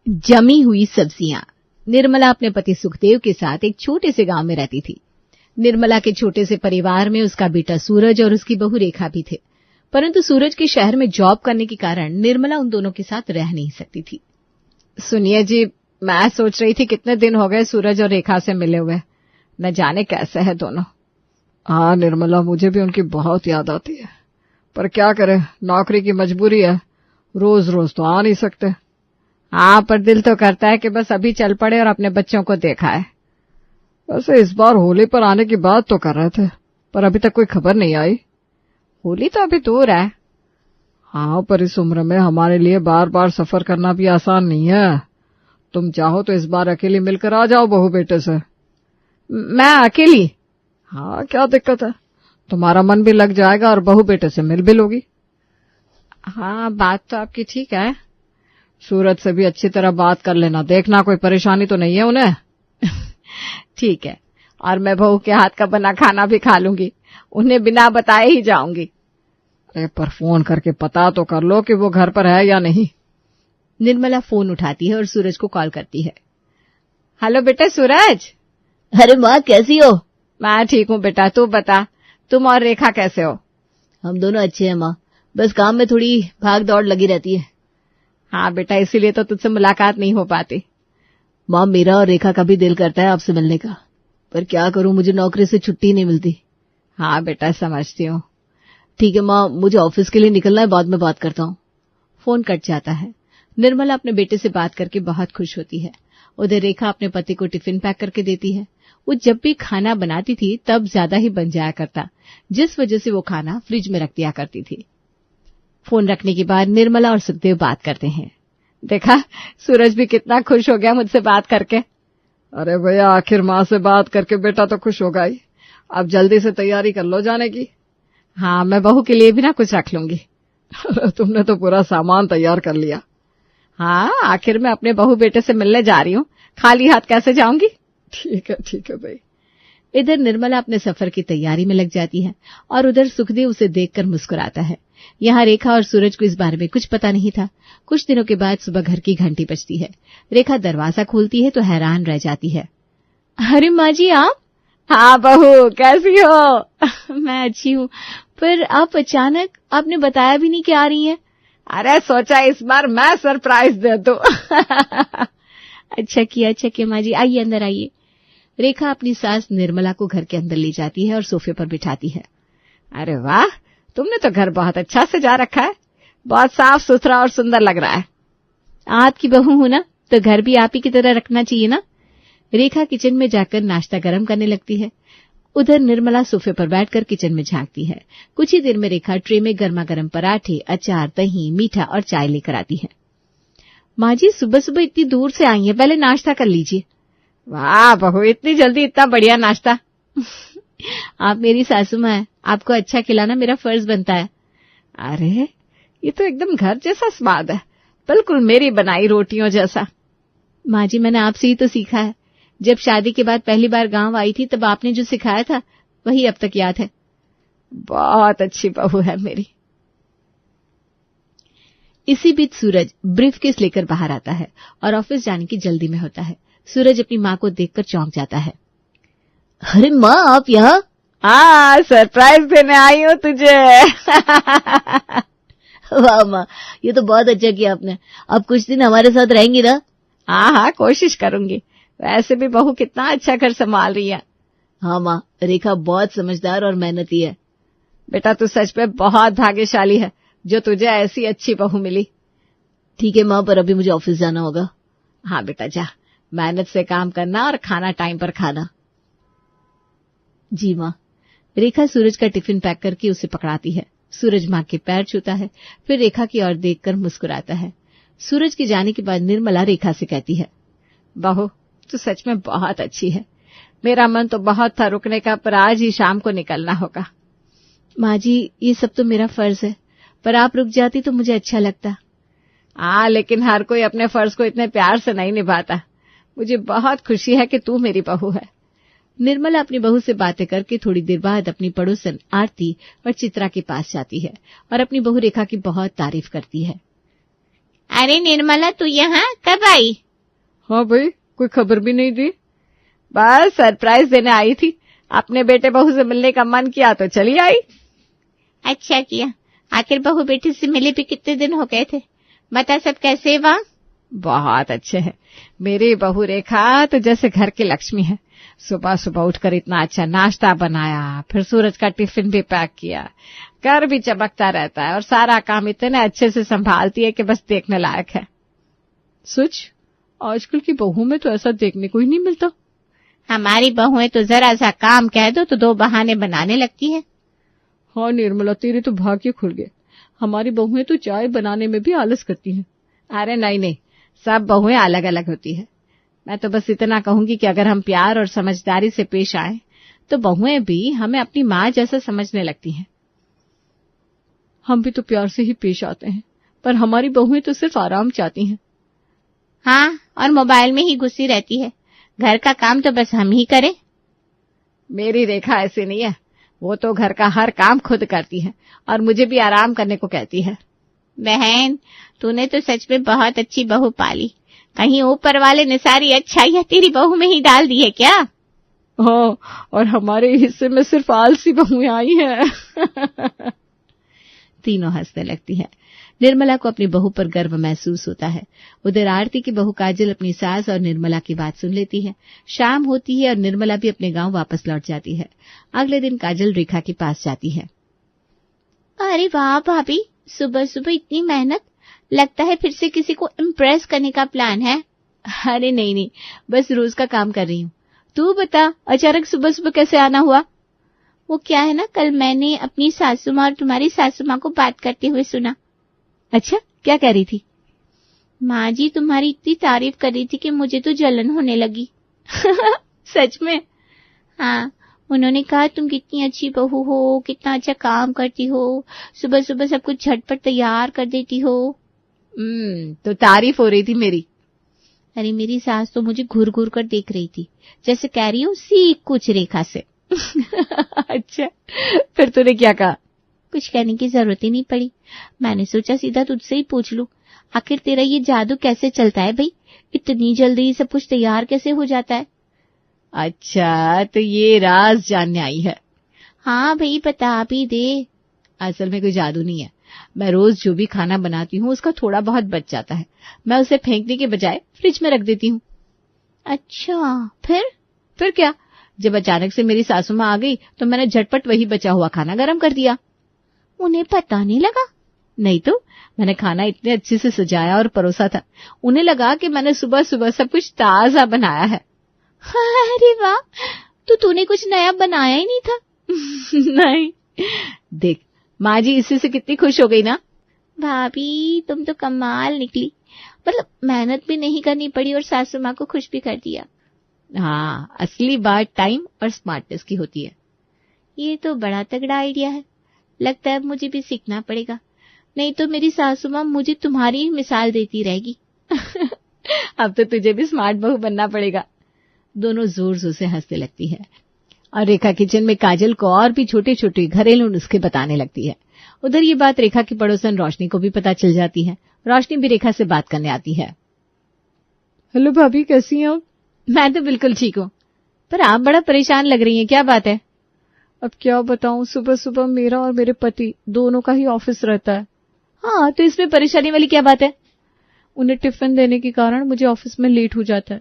जमी हुई सब्जियां। निर्मला अपने पति सुखदेव के साथ एक छोटे से गांव में रहती थी। निर्मला के छोटे से परिवार में उसका बेटा सूरज और उसकी बहू रेखा भी थे, परंतु सूरज के शहर में जॉब करने के कारण निर्मला उन दोनों के साथ रह नहीं सकती थी। सुनिए जी, मैं सोच रही थी कितने दिन हो गए सूरज और रेखा से मिले हुए, न जाने कैसे है दोनों। हाँ निर्मला, मुझे भी उनकी बहुत याद आती है, पर क्या करें, नौकरी की मजबूरी है, रोज रोज तो आ नहीं सकते। हाँ, पर दिल तो करता है कि बस अभी चल पड़े और अपने बच्चों को देखा है। वैसे इस बार होली पर आने की बात तो कर रहे थे, पर अभी तक कोई खबर नहीं आई। होली तो अभी दूर है। हाँ, पर इस उम्र में हमारे लिए बार बार सफर करना भी आसान नहीं है। तुम चाहो तो इस बार अकेली मिलकर आ जाओ बहू बेटे से। मैं अकेली? हाँ, क्या दिक्कत है, तुम्हारा मन भी लग जाएगा और बहू बेटे से मिल भी लोगी। हाँ, बात तो आपकी ठीक है। सूरज से भी अच्छी तरह बात कर लेना, देखना कोई परेशानी तो नहीं है उन्हें। ठीक है, और मैं बहू के हाथ का बना खाना भी खा लूंगी, उन्हें बिना बताए ही जाऊंगी। अरे पर फोन करके पता तो कर लो कि वो घर पर है या नहीं। निर्मला फोन उठाती है और सूरज को कॉल करती है। हेलो बेटा सूरज। अरे माँ, कैसी हो? मैं ठीक हूँ बेटा, तू बता, तुम और रेखा कैसे हो? हम दोनों अच्छे हैं माँ, बस काम में थोड़ी भाग दौड़ लगी रहती है। हाँ बेटा, इसीलिए तो तुझसे मुलाकात नहीं हो पाती। माँ, मेरा और रेखा का भी दिल करता है आपसे मिलने का, पर क्या करूं, मुझे नौकरी से छुट्टी नहीं मिलती। हाँ बेटा, समझती हूँ। ठीक है माँ, मुझे ऑफिस के लिए निकलना है, बाद में बात करता हूँ। फोन कट जाता है। निर्मला अपने बेटे से बात करके बहुत खुश होती है। उधर रेखा अपने पति को टिफिन पैक करके देती है। वो जब भी खाना बनाती थी तब ज्यादा ही बन जाया करता, जिस वजह से वो खाना फ्रिज में रख दिया करती थी। फोन रखने के बाद निर्मला और सुखदेव बात करते हैं। देखा, सूरज भी कितना खुश हो गया मुझसे बात करके। अरे भैया, आखिर माँ से बात करके बेटा तो खुश होगा ही। अब जल्दी से तैयारी कर लो जाने की। हाँ, मैं बहू के लिए भी ना कुछ रख लूंगी। तुमने तो पूरा सामान तैयार कर लिया। हाँ, आखिर मैं अपने बहू बेटे से मिलने जा रही हूँ, खाली हाथ कैसे जाऊंगी। ठीक है भाई। इधर निर्मला अपने सफर की तैयारी में लग जाती है और उधर सुखदेव उसे देखकर मुस्कुराता है। यहाँ रेखा और सूरज को इस बारे में कुछ पता नहीं था। कुछ दिनों के बाद सुबह घर की घंटी बजती है। रेखा दरवाजा खोलती है तो हैरान रह जाती है। अरे माँ जी, आप? हाँ बहू, कैसी हो? मैं अच्छी हूँ, पर आप अचानक, आपने बताया भी नहीं कि आ रही हैं। अरे सोचा इस बार मैं सरप्राइज दे दूं। अच्छा किया माँ जी, आइए अंदर आइए। रेखा अपनी सास निर्मला को घर के अंदर ले जाती है और सोफे पर बिठाती है। अरे वाह, तुमने तो घर बहुत अच्छा सजा रखा है, बहुत साफ सुथरा और सुंदर लग रहा है। आपकी बहू हूं ना, तो घर भी आप ही की तरह रखना चाहिए ना। रेखा किचन में जाकर नाश्ता गर्म करने लगती है। उधर निर्मला सोफे पर बैठकर किचन में झांकती है। कुछ ही देर में रेखा ट्रे में गर्मा गर्म पराठे, अचार, दही, मीठा और चाय लेकर आती है। माँ जी, सुबह सुबह इतनी दूर से आई है, पहले नाश्ता कर लीजिए। वाह बहू, इतनी जल्दी इतना बढ़िया नाश्ता। आप मेरी सासू माँ हैं, आपको अच्छा खिलाना मेरा फर्ज बनता है। अरे, ये तो एकदम घर जैसा स्वाद है, बिल्कुल मेरी बनाई रोटियों जैसा। माँ जी, मैंने आपसे ही तो सीखा है। जब शादी के बाद पहली बार गांव आई थी तब आपने जो सिखाया था वही अब तक याद है। बहुत अच्छी बहू है मेरी। इसी बीच सूरज ब्रीफकेस लेकर बाहर आता है और ऑफिस जाने की जल्दी में होता है। सूरज अपनी माँ को देखकर चौंक जाता है। अरे माँ, आप यहाँ? हाँ, सरप्राइज देने आई हूँ तुझे। वाह माँ, ये तो बहुत अच्छा किया आपने। अब कुछ दिन हमारे साथ रहेंगी ना? हाँ, कोशिश करूंगी। वैसे भी बहू कितना अच्छा घर संभाल रही है। हाँ माँ, रेखा बहुत समझदार और मेहनती है। बेटा, तू सच में बहुत भाग्यशाली है जो तुझे ऐसी अच्छी बहू मिली। ठीक है माँ, पर अभी मुझे ऑफिस जाना होगा। हाँ बेटा, जा, मेहनत से काम करना और खाना टाइम पर खाना। जी माँ। रेखा सूरज का टिफिन पैक करके उसे पकड़ाती है। सूरज माँ के पैर छूता है, फिर रेखा की ओर देखकर मुस्कुराता है। सूरज के जाने के बाद निर्मला रेखा से कहती है, बहू तू सच में बहुत अच्छी है। मेरा मन तो बहुत था रुकने का, पर आज ही शाम को निकलना होगा। माँ जी, ये सब तो मेरा फर्ज है, पर आप रुक जाती तो मुझे अच्छा लगता। हाँ, लेकिन हर कोई अपने फर्ज को इतने प्यार से नहीं निभाता। मुझे बहुत खुशी है कि तू मेरी बहू है। निर्मला अपनी बहू से बातें करके थोड़ी देर बाद अपनी पड़ोसन आरती और चित्रा के पास जाती है और अपनी बहू रेखा की बहुत तारीफ करती है। अरे निर्मला, तू यहाँ कब आई? हाँ भाई, कोई खबर भी नहीं दी। बस सरप्राइज देने आई थी। अपने बेटे बहू से मिलने का मन किया तो चली आई। अच्छा किया। आखिर बहू बेटे से मिले भी कितने दिन हो गए थे। बता, सब कैसे वहाँ? बहुत अच्छे हैं। मेरी बहू रेखा तो जैसे घर की लक्ष्मी है। सुबह सुबह उठकर इतना अच्छा नाश्ता बनाया, फिर सूरज का टिफिन भी पैक किया। घर भी चमकता रहता है और सारा काम इतने अच्छे से संभालती है कि बस देखने लायक है। सच, आजकल की बहू में तो ऐसा देखने को ही नहीं मिलता। हमारी बहुएं तो जरा सा काम कह दो तो 2 बहाने बनाने लगती है। हाँ निर्मला, तेरे तो भाग्य खुल गए। हमारी बहुएं तो चाय बनाने में भी आलस करती हैं। अरे नहीं, सब बहुएं अलग अलग होती है। मैं तो बस इतना कहूंगी कि अगर हम प्यार और समझदारी से पेश आए तो बहुएं भी हमें अपनी माँ जैसा समझने लगती हैं। हम भी तो प्यार से ही पेश आते हैं, पर हमारी बहुएं तो सिर्फ आराम चाहती हैं। हाँ, और मोबाइल में ही घुसी रहती है। घर का काम तो बस हम ही करें। मेरी रेखा ऐसी नहीं है। वो तो घर का हर काम खुद करती है और मुझे भी आराम करने को कहती है। बहन, तूने तो सच में बहुत अच्छी बहू पाली। कहीं ऊपर वाले ने सारी अच्छाइयां तेरी बहू में ही डाल दी है क्या? हाँ, और हमारे हिस्से में सिर्फ आलसी बहुएं आई हैं। तीनों हंसने लगती है। निर्मला को अपनी बहू पर गर्व महसूस होता है। उधर आरती की बहू काजल अपनी सास और निर्मला की बात सुन लेती है। शाम होती है और निर्मला भी अपने गांव वापस लौट जाती है। अगले दिन काजल रेखा के पास जाती है। अरे वाह भाभी, सुबह सुबह इतनी मेहनत। लगता है फिर से किसी को इम्प्रेस करने का प्लान है। अरे नहीं, बस रोज का काम कर रही हूँ। तू बता, अचानक सुबह सुबह कैसे आना हुआ? वो क्या है ना, कल मैंने अपनी सासू माँ और तुम्हारी सासू माँ को बात करते हुए सुना। अच्छा, क्या कह रही थी? माँ जी तुम्हारी इतनी तारीफ कर रही थी कि मुझे तो जलन होने लगी। सच में? हाँ, उन्होंने कहा तुम कितनी अच्छी बहू हो, कितना अच्छा काम करती हो, सुबह सुबह सब कुछ झटपट तैयार कर देती हो। तो तारीफ हो रही थी मेरी। अरे मेरी सास तो मुझे घूर घूर कर देख रही थी, जैसे कह रही हूँ सीख कुछ रेखा से। अच्छा, फिर तूने क्या कहा? कुछ कहने की जरूरत ही नहीं पड़ी। मैंने सोचा सीधा तुझसे ही पूछ लूं, आखिर तेरा ये जादू कैसे चलता है भाई? इतनी जल्दी सब कुछ तैयार कैसे हो जाता है? अच्छा, तो ये राज जानने आई है। हाँ भाई, बता भी दे। असल में कोई जादू नहीं है। मैं रोज जो भी खाना बनाती हूँ उसका थोड़ा बहुत बच जाता है। मैं उसे फेंकने के बजाय फ्रिज में रख देती हूँ। अच्छा, फिर क्या? जब अचानक से मेरी सासू माँ आ गई तो मैंने झटपट वही बचा हुआ खाना गर्म कर दिया। उन्हें पता नहीं लगा? नहीं तो, मैंने खाना इतने अच्छे से सजाया और परोसा था, उन्हें लगा कि मैंने सुबह सुबह सब कुछ ताजा बनाया है। अरे वाह, तो तूने कुछ नया बनाया ही नहीं था? नहीं। देख, माँ जी इसी से कितनी खुश हो गई ना। भाभी, तुम तो कमाल निकली। मतलब मेहनत भी नहीं करनी पड़ी और सासू माँ को खुश भी कर दिया। हाँ, असली बात टाइम और स्मार्टनेस की होती है। ये तो बड़ा तगड़ा आइडिया है। लगता है मुझे भी सीखना पड़ेगा, नहीं तो मेरी सासू माँ मुझे तुम्हारी ही मिसाल देती रहेगी। अब तो तुझे भी स्मार्ट बहू बनना पड़ेगा। दोनों जोर जोर से हंसने लगती है और रेखा किचन में काजल को और भी छोटे छोटे घरेलू नुस्खे बताने लगती है। उधर ये बात रेखा की पड़ोसन रोशनी को भी पता चल जाती है। रोशनी भी रेखा से बात करने आती है। हेलो भाभी, कैसी हैं आप? मैं तो बिल्कुल ठीक हूँ, पर आप बड़ा परेशान लग रही हैं, क्या बात है? अब क्या बताऊं, सुबह सुबह मेरा और मेरे पति दोनों का ही ऑफिस रहता है। हाँ, तो इसमें परेशानी वाली क्या बात है? उन्हें टिफिन देने के कारण मुझे ऑफिस में लेट हो जाता है।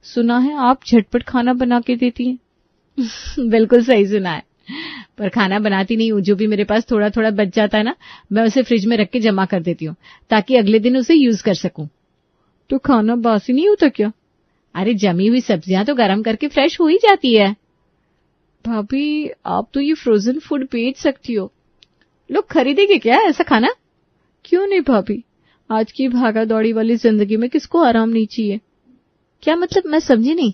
सुना है आप झटपट खाना बना के देती हैं। बिल्कुल सही सुना है, पर खाना बनाती नहीं हूँ। जो भी मेरे पास थोड़ा थोड़ा बच जाता है ना, मैं उसे फ्रिज में रख के जमा कर देती हूँ ताकि अगले दिन उसे यूज कर सकूं। तो खाना बासी नहीं होता क्या? अरे जमी हुई सब्जियां तो गर्म करके फ्रेश हो ही जाती है। भाभी, आप तो ये फ्रोजन फूड बेच सकती हो। लोग खरीदेंगे क्या ऐसा खाना? क्यों नहीं भाभी, आज की भागा दौड़ी वाली जिंदगी में किसको आराम नहीं चाहिए? क्या मतलब, मैं समझी नहीं।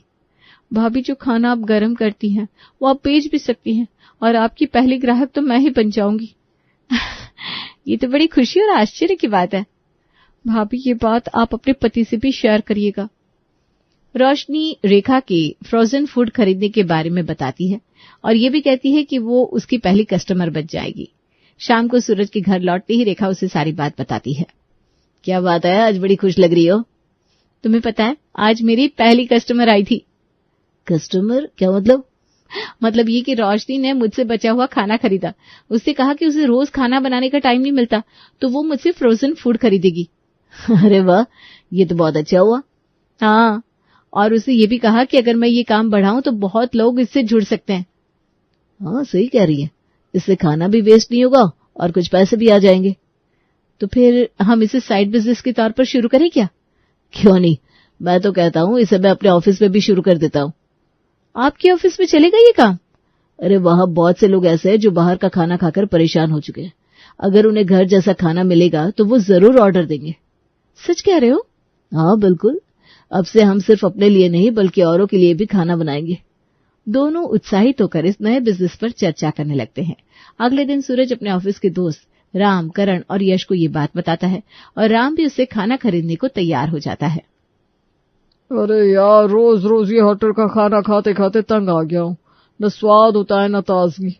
भाभी, जो खाना आप गर्म करती हैं वो आप बेच भी सकती हैं और आपकी पहली ग्राहक तो मैं ही बन जाऊंगी। ये तो बड़ी खुशी और आश्चर्य की बात है। भाभी, ये बात आप अपने पति से भी शेयर करिएगा। रोशनी रेखा के फ्रोजन फूड खरीदने के बारे में बताती है और ये भी कहती है कि वो उसकी पहली कस्टमर बन जाएगी। शाम को सूरज के घर लौटते ही रेखा उसे सारी बात बताती है। क्या बात है, आज बड़ी खुश लग रही हो। तुम्हें पता है आज मेरी पहली कस्टमर आई थी। कस्टमर? क्या मतलब? मतलब ये कि रोशनी ने मुझसे बचा हुआ खाना खरीदा। उससे कहा कि उसे रोज खाना बनाने का टाइम नहीं मिलता, तो वो मुझसे फ्रोजन फूड खरीदेगी। अरे वाह, ये तो बहुत अच्छा हुआ। हाँ, और उसे ये भी कहा कि अगर मैं ये काम बढ़ाऊं तो बहुत लोग इससे जुड़ सकते हैं। हाँ, सही कह रही है, इससे खाना भी वेस्ट नहीं होगा और कुछ पैसे भी आ जाएंगे। तो फिर हम इसे साइड बिजनेस के तौर पर शुरू करें क्या? क्यों नहीं, मैं तो कहता हूँ इसे मैं अपने ऑफिस में भी शुरू कर देता हूँ। आपके ऑफिस में चलेगा ये काम? अरे वहां बहुत से लोग ऐसे हैं जो बाहर का खाना खाकर परेशान हो चुके हैं। अगर उन्हें घर जैसा खाना मिलेगा तो वो जरूर ऑर्डर देंगे। सच कह रहे हो? हाँ बिल्कुल, अब से हम सिर्फ अपने लिए नहीं बल्कि औरों के लिए भी खाना बनाएंगे। दोनों उत्साहित होकर इस नए बिजनेस पर चर्चा करने लगते हैं। अगले दिन सूरज अपने ऑफिस के दोस्त राम, करण और यश को ये बात बताता है और राम भी उससे खाना खरीदने को तैयार हो जाता है। अरे यार, रोज रोज ये होटल का खाना खाते खाते तंग आ गया हूँ। न स्वाद होता है न ताजगी।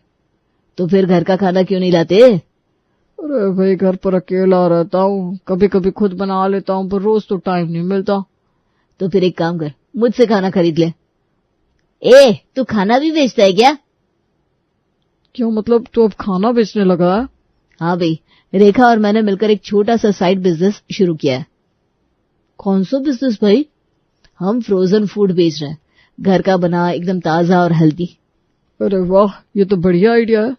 तो फिर घर का खाना क्यों नहीं लाते? अरे भाई, घर पर अकेला रहता हूँ, कभी कभी खुद बना लेता हूँ, पर रोज तो टाइम नहीं मिलता। तो फिर एक काम कर, मुझसे खाना खरीद ले। ए, तू खाना भी बेचता है क्या? क्यों, मतलब तू अब खाना बेचने लगा है? हाँ भाई, रेखा और मैंने मिलकर एक छोटा सा साइड बिजनेस शुरू किया है। कौन सा बिजनेस भाई? हम फ्रोजन फूड बेच रहे हैं, घर का बना, एकदम ताजा और हेल्दी। अरे वाह, ये तो बढ़िया आइडिया है।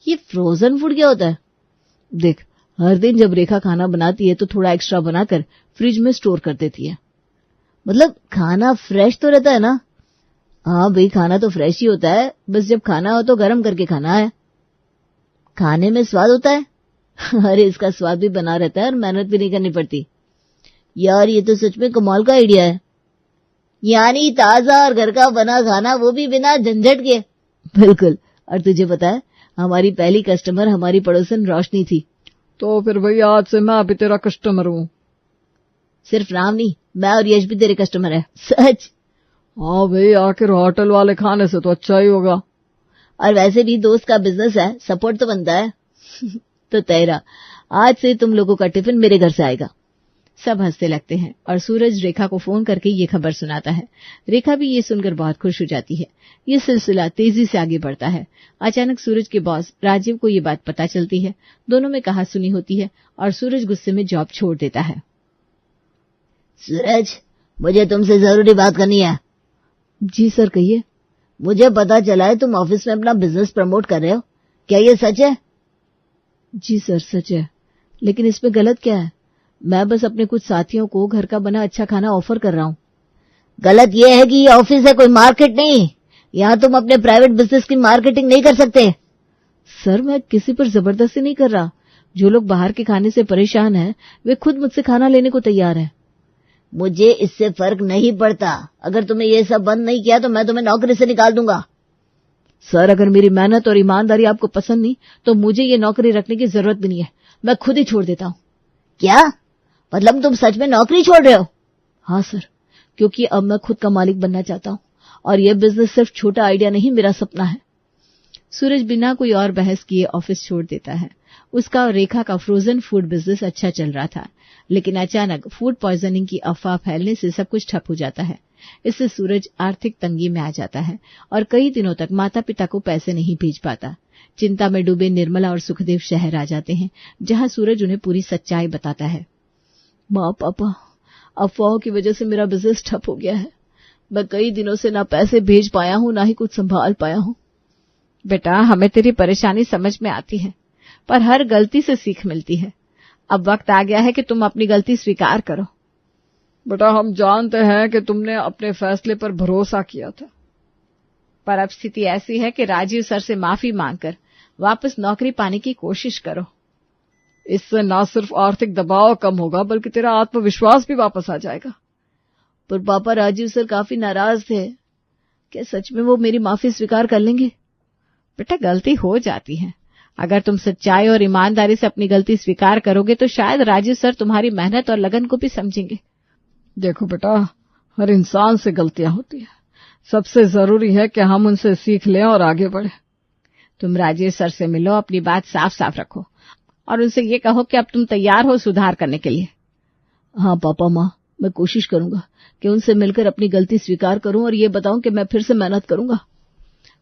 ये फ्रोजन फूड क्या होता है? देख, हर दिन जब रेखा खाना बनाती है तो थोड़ा एक्स्ट्रा बनाकर फ्रिज में स्टोर कर देती है। मतलब खाना फ्रेश तो रहता है ना? हाँ भाई, खाना तो फ्रेश ही होता है, बस जब खाना हो तो गर्म करके खाना है। खाने में स्वाद होता है। अरे इसका स्वाद भी बना रहता है और मेहनत भी नहीं करनी पड़ती। यार ये तो सच में कमाल का आइडिया है। यानी ताजा और घर का बना खाना, वो भी बिना झंझट के। बिल्कुल। और तुझे पता है, हमारी पहली कस्टमर हमारी पड़ोसन रोशनी थी। तो फिर भाई आज से मैं भी तेरा कस्टमर हूँ। सिर्फ राम नहीं, मैं और यश भी तेरे कस्टमर है। सच? हाँ भाई, आखिर होटल वाले खाने से तो अच्छा ही होगा। और वैसे भी दोस्त का बिजनेस है, सपोर्ट तो बनता है। तो तेरा आज से तुम लोगों का टिफिन मेरे घर से आएगा। सब हंसते लगते हैं और सूरज रेखा को फोन करके ये खबर सुनाता है। रेखा भी ये सुनकर बहुत खुश हो जाती है। ये सिलसिला तेजी से आगे बढ़ता है। अचानक सूरज के बॉस राजीव को ये बात पता चलती है। दोनों में कहासुनी होती है और सूरज गुस्से में जॉब छोड़ देता है। सूरज, मुझे तुमसे जरूरी बात करनी है। जी सर, कहिए। मुझे पता चला है तुम ऑफिस में अपना बिजनेस प्रमोट कर रहे हो, क्या ये सच है? जी सर, सच है, लेकिन इसमें गलत क्या है? मैं बस अपने कुछ साथियों को घर का बना अच्छा खाना ऑफर कर रहा हूँ। गलत ये है कि ये ऑफिस है, कोई मार्केट नहीं। यहाँ तुम अपने प्राइवेट बिजनेस की मार्केटिंग नहीं कर सकते। सर, मैं किसी पर जबरदस्ती नहीं कर रहा। जो लोग बाहर के खाने से परेशान हैं, वे खुद मुझसे खाना लेने को तैयार हैं। मुझे इससे फर्क नहीं पड़ता। अगर तुमने ये सब बंद नहीं किया तो मैं तुम्हें नौकरी से निकाल दूंगा। सर, अगर मेरी मेहनत और ईमानदारी आपको पसंद नहीं तो मुझे ये नौकरी रखने की जरूरत भी नहीं है। मैं खुद ही छोड़ देता हूँ। क्या मतलब, तुम सच में नौकरी छोड़ रहे हो? हाँ सर, क्योंकि अब मैं खुद का मालिक बनना चाहता हूँ और यह बिजनेस सिर्फ छोटा आइडिया नहीं, मेरा सपना है। सूरज बिना कोई और बहस किए ऑफिस छोड़ देता है। उसका और रेखा का फ्रोजन फूड बिजनेस अच्छा चल रहा था, लेकिन अचानक फूड पॉइजनिंग की अफवाह फैलने से सब कुछ ठप हो जाता है। इससे सूरज आर्थिक तंगी में आ जाता है और कई दिनों तक माता पिता को पैसे नहीं भेज पाता। चिंता में डूबे निर्मला और सुखदेव शहर आ जाते हैं, जहां सूरज उन्हें पूरी सच्चाई बताता है। माँ पापा, अफवाहों की वजह से मेरा बिजनेस ठप हो गया है। मैं कई दिनों से ना पैसे भेज पाया हूँ, ना ही कुछ संभाल पाया हूँ। बेटा, हमें तेरी परेशानी समझ में आती है, पर हर गलती से सीख मिलती है। अब वक्त आ गया है कि तुम अपनी गलती स्वीकार करो। बेटा, हम जानते हैं कि तुमने अपने फैसले पर भरोसा किया था, पर अब स्थिति ऐसी है कि राजीव सर से माफी मांगकर वापस नौकरी पाने की कोशिश करो। इससे न सिर्फ आर्थिक दबाव कम होगा बल्कि तेरा आत्मविश्वास भी वापस आ जाएगा। पर पापा, राजीव सर काफी नाराज थे। क्या सच में वो मेरी माफी स्वीकार कर लेंगे? बेटा, गलती हो जाती है। अगर तुम सच्चाई और ईमानदारी से अपनी गलती स्वीकार करोगे तो शायद राजीव सर तुम्हारी मेहनत और लगन को भी समझेंगे। देखो बेटा, हर इंसान से गलतियां होती है। सबसे जरूरी है कि हम उनसे सीख लें और आगे बढ़े। तुम राजीव सर से मिलो, अपनी बात साफ साफ रखो और उनसे ये कहो कि अब तुम तैयार हो सुधार करने के लिए। हाँ पापा माँ, मैं कोशिश करूंगा कि उनसे मिलकर अपनी गलती स्वीकार करूं और ये बताऊं कि मैं फिर से मेहनत करूंगा।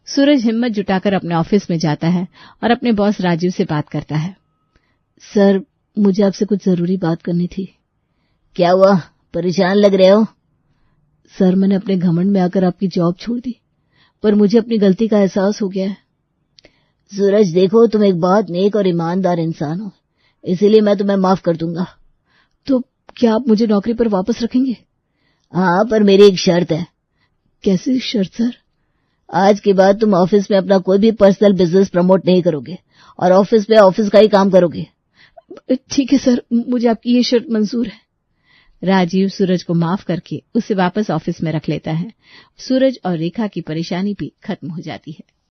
सूरज हिम्मत जुटाकर अपने ऑफिस में जाता है और अपने बॉस राजीव से बात करता है। सर, मुझे आपसे कुछ जरूरी बात करनी थी। क्या हुआ, परेशान लग रहे हो? सर, मैंने अपने घमंड में आकर आपकी जॉब छोड़ दी, पर मुझे अपनी गलती का एहसास हो गया है। सूरज देखो, तुम एक बहुत नेक और ईमानदार इंसान हो, इसीलिए मैं तुम्हें माफ कर दूंगा। तो क्या आप मुझे नौकरी पर वापस रखेंगे? हाँ, पर मेरी एक शर्त है। कैसी शर्त सर? आज के बाद तुम ऑफिस में अपना कोई भी पर्सनल बिजनेस प्रमोट नहीं करोगे और ऑफिस में ऑफिस का ही काम करोगे। ठीक है सर, मुझे आपकी ये शर्त मंजूर है। राजीव सूरज को माफ करके उसे वापस ऑफिस में रख लेता है। सूरज और रेखा की परेशानी भी खत्म हो जाती है।